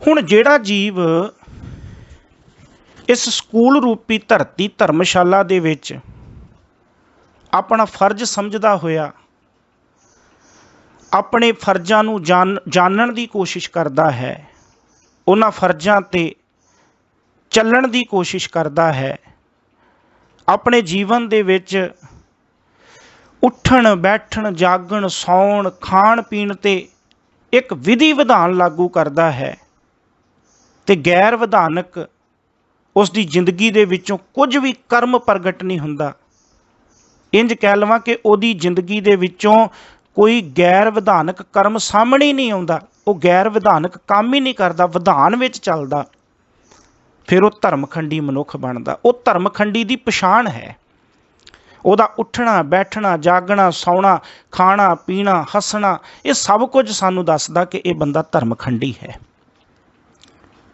हुण जिहड़ा जीव इस स्कूल रूपी धरती धर्मशाला दे विच अपना फर्ज समझदा होया अपने फर्जां नूं जानण दी कोशिश करदा है, उन्हां फर्जां ते ਚੱਲਣ ਦੀ कोशिश करता है, अपने जीवन दे विच उठण बैठण जागण सौण खाण पीण ते एक विधि विधान लागू करता है ते गैर विधानक उसकी जिंदगी दे विचों कुछ भी कर्म प्रगट नहीं हुंदा। इंज कह लवां कि उहदी जिंदगी दे विचों कोई गैर विधानक कर्म सामने ही नहीं आउंदा, वो गैर विधानक काम ही नहीं करता, विधान विच चलदा, फिर वो धर्मखंडी मनुख बनता। वो धर्मखंडी की पछाण है, उहदा उठना बैठना जागना सौना खाना पीना हसना, ये सब कुछ सानू दसदा कि यह बंदा धर्मखंडी है,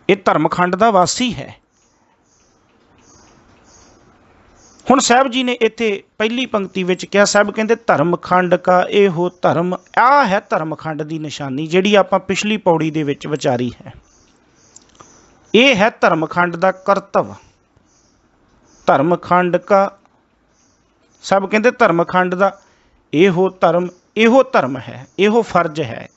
ये धर्मखंड का वासी है। हुण साहब जी ने इत्थे पहली पंक्ति विच कहा, साहब कहंदे धर्मखंड का एहो धर्म, आ है धर्मखंड की निशानी जिहड़ी आपां पिछली पौड़ी दे विच विचारी है। ये है धर्मखंड का करतव, धर्मखंड का, सब कहते धर्मखंड का एहो धर्म है, एहो फर्ज है।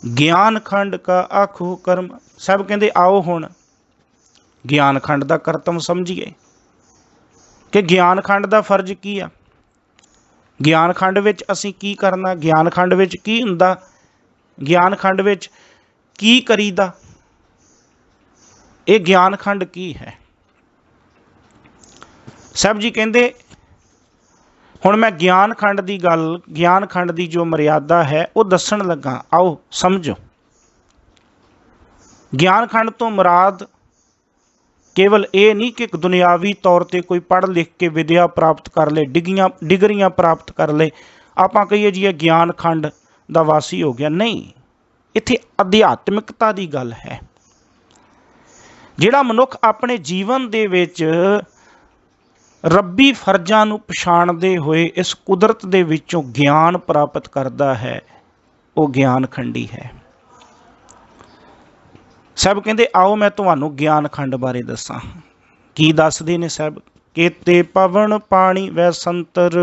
ज्ञान खंड का आखो कर्म, सब कहते आओ हुण ज्ञान खंड का करतव समझिए कि ज्ञान खंड का फर्ज की आ, ज्ञान खंड विच असीं की करना, ज्ञान खंड विच की हुंदा, ज्ञान खंड विच की करीदा, ये ज्ञान खंड की है। साहब जी कहते हुण मैं ज्ञान खंड की गल, ज्ञान खंड की जो मर्यादा है वो दसन लगा, आओ समझो। ज्ञान खंड तो मुराद केवल ये नहीं कि दुनियावी तौर पर कोई पढ़ लिख के विद्या प्राप्त कर ले, डिगरियां प्राप्त कर ले, आपां कहिए जी ज्ञान खंड दा वासी हो गया, नहीं। इत्थे अध्यात्मिकता की गल है। जिहड़ा मनुख अपने जीवन दे विच रब्बी फर्जां नूं पछाणदे होए इस कुदरत दे विचों ज्ञान प्राप्त करता है, वो ज्ञान खंडी है। साहब कहते आओ मैं तुहानूं ज्ञान खंड बारे दसां। की दसदे ने साहब, केते पवन पानी वै संतर,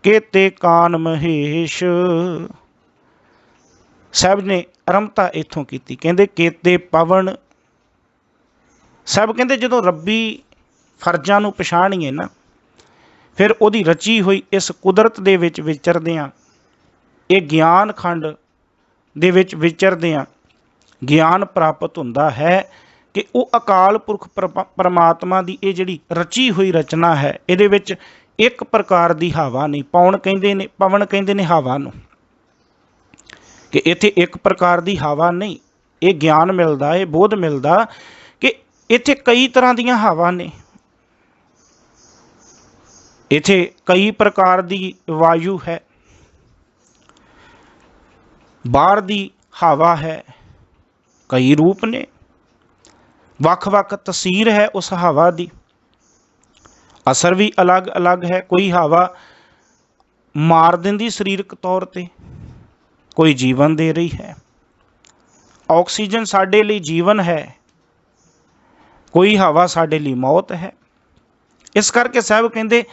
केते कान महेश। साहब ने आरंभता इत्थों की, कहते केते पवन, साहब कहते जो रब्बी फर्जां नूं पछाणीए ना, फिर उहदी रची हुई इस कुदरत दे विच विचरदियां, ये ज्ञान खंड दे विच विचरदियां ज्ञान प्राप्त हुंदा है कि वो अकाल पुरख परमात्मा की ये जिहड़ी रची हुई रचना है, इहदे विच एक प्रकार की हवा नहीं, पवन कहंदे ने हवा नूं, कि इत्थे एक प्रकार की हवा नहीं। ये ज्ञान मिलता, ये बोध मिलता कि इत्थे कई तरह दीयां हवा ने, इत्थे कई प्रकार की वायु है, बाहर की हवा है, कई रूप ने, वख-वख तसीर है उस हवा की, असर भी अलग अलग है। कोई हवा मार दिंदी शरीरक तौर पर, कोई जीवन दे रही है। ऑक्सीजन साडे लिए जीवन है, कोई हवा साडे लिए मौत है। इस करके साहब कहते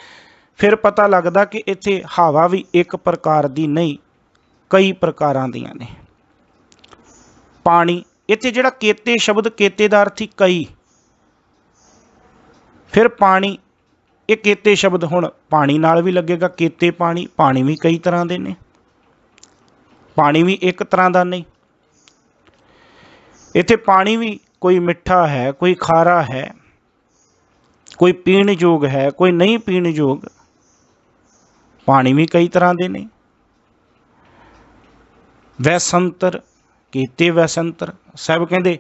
फिर पता लगता कि इत्थे हवा भी एक प्रकार की नहीं, कई प्रकारां दीयां ने। पानी, इत्थे जिहड़ा केते शब्द, केते दा अर्थ ही कई, फिर पानी, ये केते शब्द हुण पानी नाल भी लगेगा, केते पानी, पानी भी कई तरह के ने, पानी भी एक तरह का नहीं। इत्थे पानी भी कोई मिठा है, कोई खारा है, कोई पीण योग है, कोई नहीं पीण योग, पानी भी कई तरह के ने। वैसंतर, केते वैसंतर, साहब कहते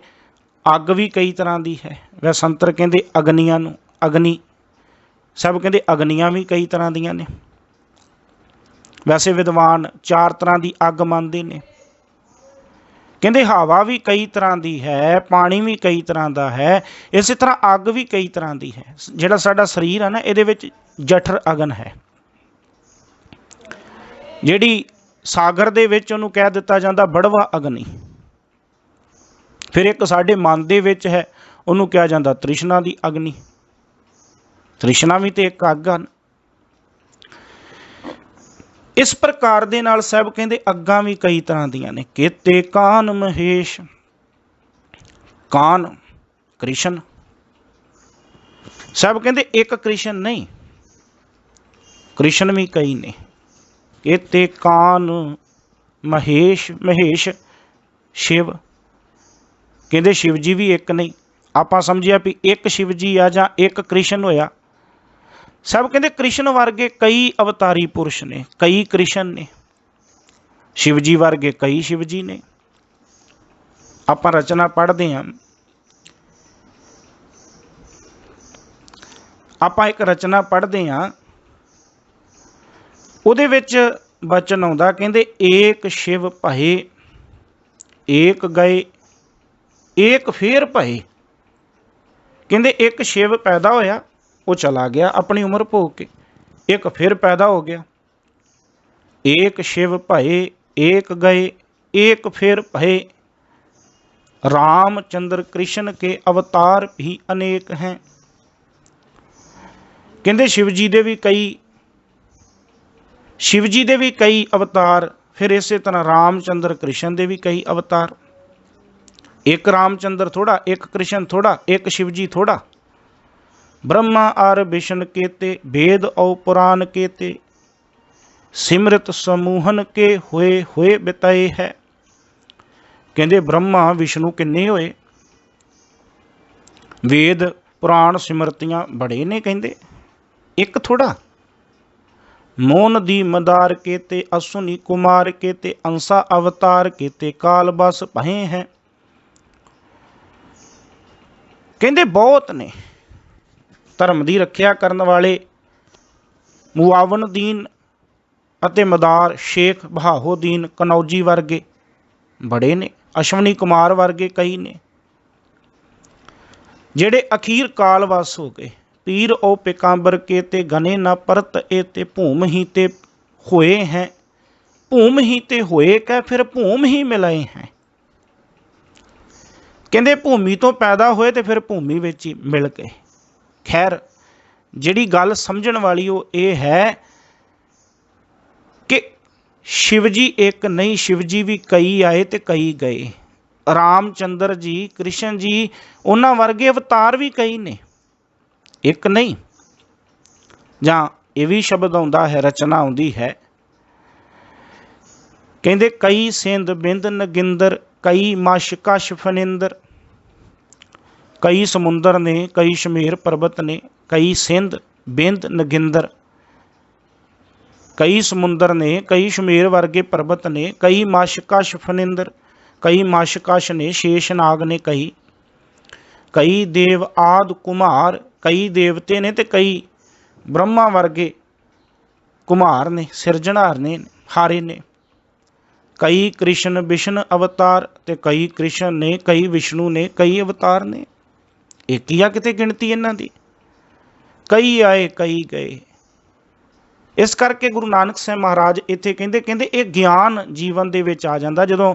अग भी कई तरह की है। वैसंतर कहते अग्नियां नूं, अग्नि, साहब कहते अग्नियां भी कई तरह दीयां ने। वैसे विद्वान चार तरह की अग मानते ने। कहते हवा भी कई तरह की है, पानी भी कई तरह का है, इस तरह अग भी कई तरह की है। जिहड़ा साडा शरीर है ना, इहदे विच जठर अगन है, जिहड़ी ਸਾਗਰ ਦੇ ਵਿੱਚ ਉਹਨੂੰ ਕਹਿ ਦਿੱਤਾ ਜਾਂਦਾ ਬੜਵਾ ਅਗਨੀ। ਫਿਰ ਇੱਕ ਸਾਡੇ ਮਨ ਦੇ ਵਿੱਚ ਹੈ, ਉਹਨੂੰ ਕਿਹਾ ਜਾਂਦਾ ਤ੍ਰਿਸ਼ਨਾ ਦੀ ਅਗਨੀ। ਤ੍ਰਿਸ਼ਨਾ ਵੀ ਤੇ ਇੱਕ ਅੱਗ ਹਨ। ਇਸ ਪ੍ਰਕਾਰ ਦੇ ਨਾਲ ਸਾਹਿਬ ਕਹਿੰਦੇ ਅੱਗਾਂ ਵੀ ਕਈ ਤਰ੍ਹਾਂ ਦੀਆਂ ਨੇ। ਕੇਤੇ ਕਾਨ ਮਹੇਸ਼, ਕਾਨ ਕ੍ਰਿਸ਼ਨ। ਸਾਹਿਬ ਕਹਿੰਦੇ ਇੱਕ ਕ੍ਰਿਸ਼ਨ ਨਹੀਂ, ਕ੍ਰਿਸ਼ਨ ਵੀ ਕਈ ਨੇ। ਕੇਤੇ ਕਾਨ ਮਹੇਸ਼, ਮਹੇਸ਼ ਸ਼ਿਵ। ਕਹਿੰਦੇ ਸ਼ਿਵ ਜੀ ਵੀ ਇੱਕ ਨਹੀਂ। ਆਪਾਂ ਸਮਝਿਆ ਵੀ ਇੱਕ ਸ਼ਿਵ ਜੀ ਆ ਜਾਂ ਇੱਕ ਕ੍ਰਿਸ਼ਨ ਹੋਇਆ। ਸਭ ਕਹਿੰਦੇ ਕ੍ਰਿਸ਼ਨ ਵਰਗੇ ਕਈ ਅਵਤਾਰੀ ਪੁਰਸ਼ ਨੇ, ਕਈ ਕ੍ਰਿਸ਼ਨ ਨੇ। ਸ਼ਿਵ ਜੀ ਵਰਗੇ ਕਈ ਸ਼ਿਵ ਜੀ ਨੇ। ਆਪਾਂ ਰਚਨਾ ਪੜ੍ਹਦੇ ਹਾਂ, ਆਪਾਂ ਇੱਕ ਰਚਨਾ ਪੜ੍ਹਦੇ ਹਾਂ, ਉਹਦੇ ਵਿੱਚ ਬਚਨ ਆਉਂਦਾ, ਕਹਿੰਦੇ ਏਕ ਸ਼ਿਵ ਭਏ, ਏਕ ਗਏ, ਏਕ ਫੇਰ ਭਏ। ਕਹਿੰਦੇ ਇੱਕ ਸ਼ਿਵ ਪੈਦਾ ਹੋਇਆ, ਉਹ ਚਲਾ ਗਿਆ ਆਪਣੀ ਉਮਰ ਭੋਗ ਕੇ, ਇੱਕ ਫਿਰ ਪੈਦਾ ਹੋ ਗਿਆ। ਏਕ ਸ਼ਿਵ ਭਏ, ਏਕ ਗਏ, ਏਕ ਫਿਰ ਭਏ। रामचंद्र कृष्ण के अवतार भी अनेक हैं। कहते शिव जी दे भी कई, शिव जी दे भी कई अवतार, फिर इस तरह रामचंद्र कृष्ण दे भी कई अवतार। एक रामचंद्र थोड़ा, एक कृष्ण थोड़ा, एक शिव जी थोड़ा। ब्रह्मा आर विष्णु केते, वेद और पुराण केते, सिमृत समूहन के हुए हुए बिताए है। कहते ब्रह्मा विष्णु किन्ने होए, वेद पुराण सिमरतियां बड़े ने। कहते एक थोड़ा। मोन दी मदार केते, असुनी कुमार केते, अंसा अवतार केते, काल बस भये हैं। कहते बहुत ने। धर्म की रखिया करने वाले मुआवन दीन अते मदार, शेख बहाउद्दीन कनौजी वर्गे बड़े ने। अश्वनी कुमार वर्गे कई ने। जेड़े अखीर काल वस हो गए, पीर ओ पिकांबर के ते गने न परत ए ते भूम ही ते होए हैं। भूम ही ते होए कह, फिर भूम ही मिलाए हैं। कहते भूमि तो पैदा होए ते फिर भूमि विच ही मिल गए। खैर जिहड़ी गल समझण वाली वो ये है कि शिव जी एक नहीं, शिव जी भी कई आए ते कई गए। रामचंद्र जी, कृष्ण जी, उन्हां वर्गे अवतार भी कई ने, एक नहीं। जां ये भी शब्द आउंदा है, रचना आउंदी है, कहंदे कई सिंध बिंद नगिंदर, कई मश कश फनिंदर। कई समुंदर ने, कई शमेर पर्वत ने, कई सिंध बिंद नगिंदर। कई समुंदर ने, कई शमेर वर्गे पर्वत ने, कई मश कश फनिंदर। कई मश कश ने, शेष नाग ने कई। कई देव आद कुमार, कई देवते ने ते कई ब्रह्मा वर्गे कुमार ने, सिरजनहार ने, हारे ने। कई कृष्ण विष्णु अवतार ते कई कृष्ण ने, कई विष्णु ने, कई अवतार ने। एक ही आ किते गिनती इन्हां दी। कई आए कई गए। इस करके गुरु नानक साहब महाराज इत्थे कहंदे, कहंदे ये ज्ञान जीवन दे विच आ जांदा जदों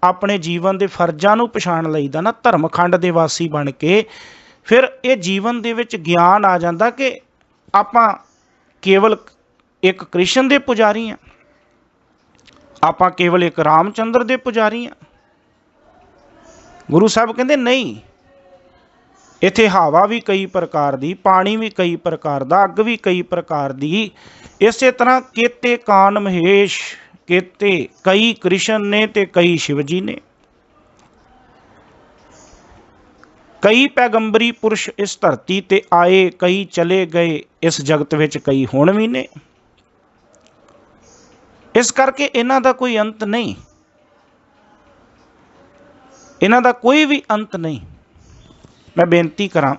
अपने जीवन के फर्जां नूं पछाण लईदा ना, धर्मखंड दे वासी बन के। फिर ये जीवन दे विच ज्ञान आ जांदा कि आपां केवल एक कृष्ण दे पुजारी हां, आपां केवल एक रामचंद्र दे पुजारी हां। गुरु साहब कहंदे नहीं, इत्थे हवा भी कई प्रकार दी, पानी भी कई प्रकार दा, अग भी कई प्रकार दी। इस तरह केते कान महेश, केते कई कृष्ण ने ते कई शिव जी ने। कई पैगंबरी पुरुष इस धरती ते आए, कई चले गए, इस जगत विच कई हुण भी ने। इस करके इन्हां दा कोई अंत नहीं, इन्हां दा कोई भी अंत नहीं। मैं बेनती करां